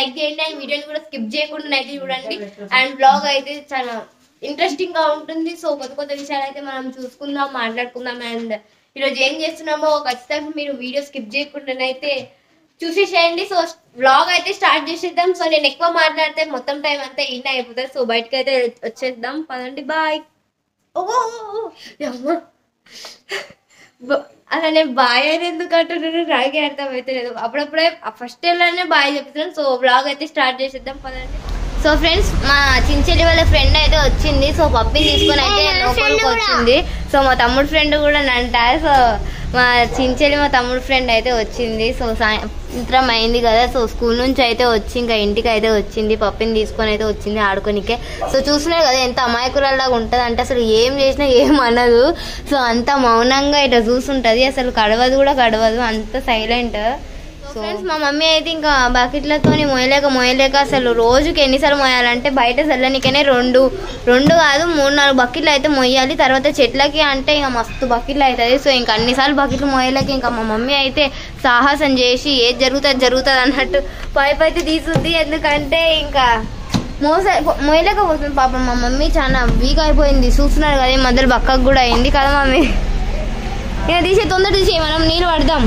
Like చేయండి and వీడియోని కూడా స్కిప్ చేయకుండా అయితే చూడండి అండ్ బ్లాగ్ అయితే చాలా ఇంట్రెస్టింగ్ గా ఉంటుంది. సో కొత్త కొత్త విషయాలు అయితే మనం చూసుకుందాం, మాట్లాడుకుందాం అండ్ ఈరోజు ఏం చేస్తున్నామో ఖచ్చితంగా మీరు వీడియో స్కిప్ చేయకుండా అయితే చూసేసేయండి. సో వ్లాగ్ అయితే స్టార్ట్ చేసేద్దాం. సో నేను ఎక్కువ మాట్లాడితే మొత్తం టైం అంతా ఈయన అయిపోతుంది. సో బయటకి అయితే వచ్చేద్దాం, పదండి. బాయ్. అలా నేను బాయ్ అని ఎందుకు అంటున్నాను నాకే అర్థమైతే లేదు. అప్పుడప్పుడే ఫస్ట్ లోనే బాయ్ చెప్తున్నాను. సో వ్లాగ్ అయితే స్టార్ట్ చేసేద్దాం, పదండి. సో ఫ్రెండ్స్, మా చించెల్లి వాళ్ళ ఫ్రెండ్ అయితే వచ్చింది. సో పప్పిని తీసుకొని అయితే లోపలికి వచ్చింది. సో మా తమ్ముడు ఫ్రెండ్ కూడా అంట. సో మా చించెల్లి మా తమ్ముడు ఫ్రెండ్ అయితే వచ్చింది. సో సాయంత్రం అయింది కదా, సో స్కూల్ నుంచి అయితే వచ్చి ఇంకా ఇంటికి అయితే వచ్చింది. పప్పిని తీసుకొని అయితే వచ్చింది ఆడుకోనికే. సో చూస్తున్నారు కదా ఎంత అమాయకురాల్లాగా ఉంటుంది అంటే అసలు ఏం చేసినా ఏం అనదు. సో అంత మౌనంగా ఇట్లా చూస్తుంటది, అసలు కడవదు కూడా కడవదు, అంత సైలెంట్. సో ఫ్రెండ్స్, మా మమ్మీ అయితే ఇంకా బకెట్లతో మోయలేక అసలు రోజుకి ఎన్నిసార్లు మోయాలంటే బయట చల్లనికనే రెండు కాదు 3-4 బకెట్లు అయితే మొయ్యాలి. తర్వాత చెట్లకి అంటే ఇంకా మస్తు బకెట్లు అవుతుంది. సో ఇంకా అన్నిసార్లు బకెట్లు మోయలేక ఇంకా మా మమ్మీ అయితే సాహసం చేసి ఏది జరుగుతుంది అన్నట్టు పైప్ అయితే తీసుద్ది. ఎందుకంటే ఇంకా మోయలేకపోతుంది పాపం. మా మమ్మీ చాలా వీక్ అయిపోయింది, చూస్తున్నారు కదా, ఈ మధ్యలో బక్కకు కూడా అయింది కదా మమ్మీ. ఇక తొందర తీసే, మనం నీళ్ళు పడదాం,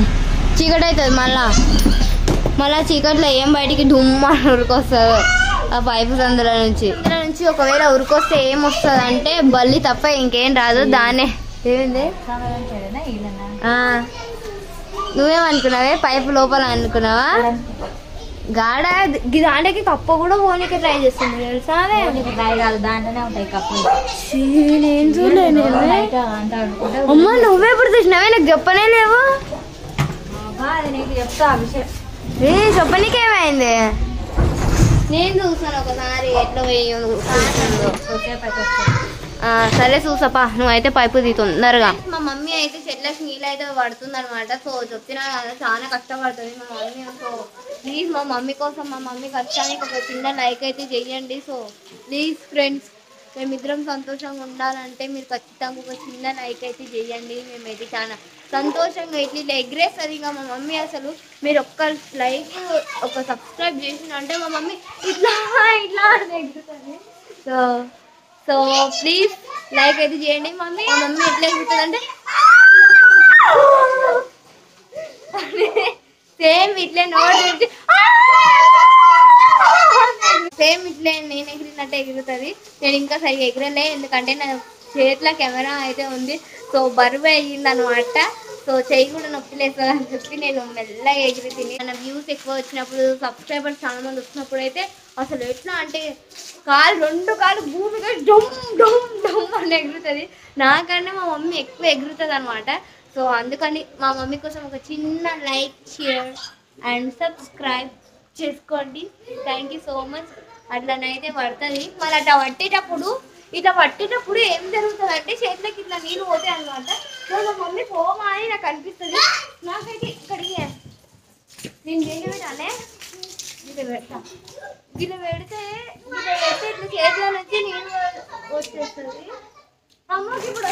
చీకటి అవుతుంది. మళ్ళా చీకట్లో ఏం బయటికి డుమ్మా ఉరికొస్తుంది ఆ పైపు సందుల నుంచి. ఒకవేళ ఉరికొస్తే ఏం వస్తుంది అంటే బల్లి తప్ప ఇంకేం రాదు. దానే ఏమైంది, నువ్వేమనుకున్నావే పైపు లోపల అనుకున్నావా? గాడ దాంట్లోకి కప్ప కూడా పోనీకి ట్రై చేస్తుంది తెలుసా? నేను చూడలేదు. అమ్మ నువ్వే ఇప్పుడు చూసినావే, నాకు చెప్పనే లేవు. చెప్పనీకి ఏమైంది? నేను చూసాను ఒకసారి ఎట్లా సరే చూసపా, నువ్వైతే పైపు తీ తొందరగా. మా మమ్మీ అయితే చెట్లకి నీళ్ళు అయితే పడుతుంది అనమాట. సో చెప్తున్నా కదా చాలా కష్టపడుతుంది మా మమ్మీ. సో ప్లీజ్ మా మమ్మీ కోసం, మా మమ్మీ కష్టానికి ఒక చిన్న లైక్ అయితే చెయ్యండి. సో ప్లీజ్ ఫ్రెండ్స్, మేమిద్దరం సంతోషంగా ఉండాలంటే మీరు ఖచ్చితంగా ఒక చిన్న లైక్ అయితే చెయ్యండి. మేమైతే చాలా సంతోషంగా ఇట్లా ఎగ్రేస్తుంది ఇక మా మమ్మీ. అసలు మీరు ఒక్క లైక్ ఒక సబ్స్క్రైబ్ చేసినంటే మా మమ్మీ ఇట్లా ఎగురుతుంది. సో ప్లీజ్ లైక్ అయితే చేయండి మమ్మీ. మా మమ్మీ ఎట్లా ఎగురుతుంది అంటే సేమ్ ఇట్లే నోటి సేమ్ ఇట్లే నేను ఎగిరినట్టు ఎగురుతుంది. నేను ఇంకా సరిగా ఎగరలే, ఎందుకంటే నా చేతిలో కెమెరా అయితే ఉంది. సో బరువు అయ్యింది అనమాట. సో చెయ్యి కూడా నొప్పి లేస్తుంది అని చెప్పి నేను మెల్లగా ఎగిరి తిని. మన వ్యూస్ ఎక్కువ వచ్చినప్పుడు, సబ్స్క్రైబర్స్ చాలా మంది వచ్చినప్పుడు అయితే అసలు ఎట్లా అంటే రెండు కాళ్ళు భూమిగా డొమ్ డొమ్ డొమ్ అని ఎగురుతుంది. నాకన్నా మా మమ్మీ ఎక్కువ ఎగురుతుంది అనమాట. సో అందుకని మా మమ్మీ కోసం ఒక చిన్న లైక్, షేర్ అండ్ సబ్స్క్రైబ్ చేసుకోండి. Thank you so much. అట్లనైతే పడుతుంది. మరి అట్లా పట్టేటప్పుడు ఏం జరుగుతుంది అంటే చేతిలోకి ఇట్లా నీళ్ళు పోతాయి అనమాట. సో మా మమ్మీ పోమా అని నాకు అనిపిస్తుంది. నాకైతే ఇక్కడికి నేను చేయబెట్టానే పెడతా, ఇట్లా పెడితే ఇట్లా చేతిలో నుంచి నీళ్ళు వచ్చేస్తుంది. అమ్మకి ఇప్పుడు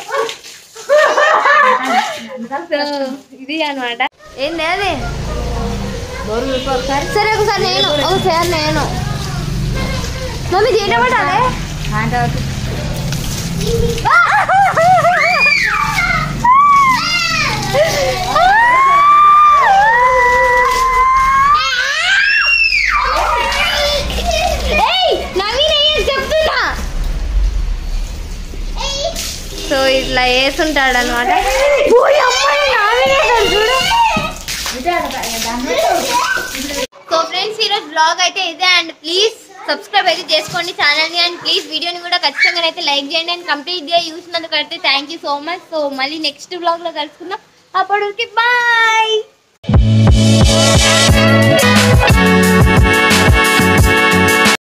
ఇది అనమాట. ఏంది అది? సరే ఒకసారి నేను మమ్మీ చేయబట్టాలే. సో ఇట్లా వేసుంటాడు అనమాట. సో ఫ్రెండ్స్, ఈరోజు బ్లాగ్ అయితే ఇదే అండ్ ప్లీజ్ సబ్స్క్రైబ్ అయితే చేసుకోండి ఛానల్ని అండ్ ప్లీజ్ వీడియోని కూడా ఖచ్చితంగా అయితే లైక్ చేయండి అండ్ కంప్లీట్గా చూసినందుకు అయితే thank you so much. So మళ్ళీ నెక్స్ట్ బ్లాగ్లో కలుసుకుందాం. అప్పటికి బాయ్.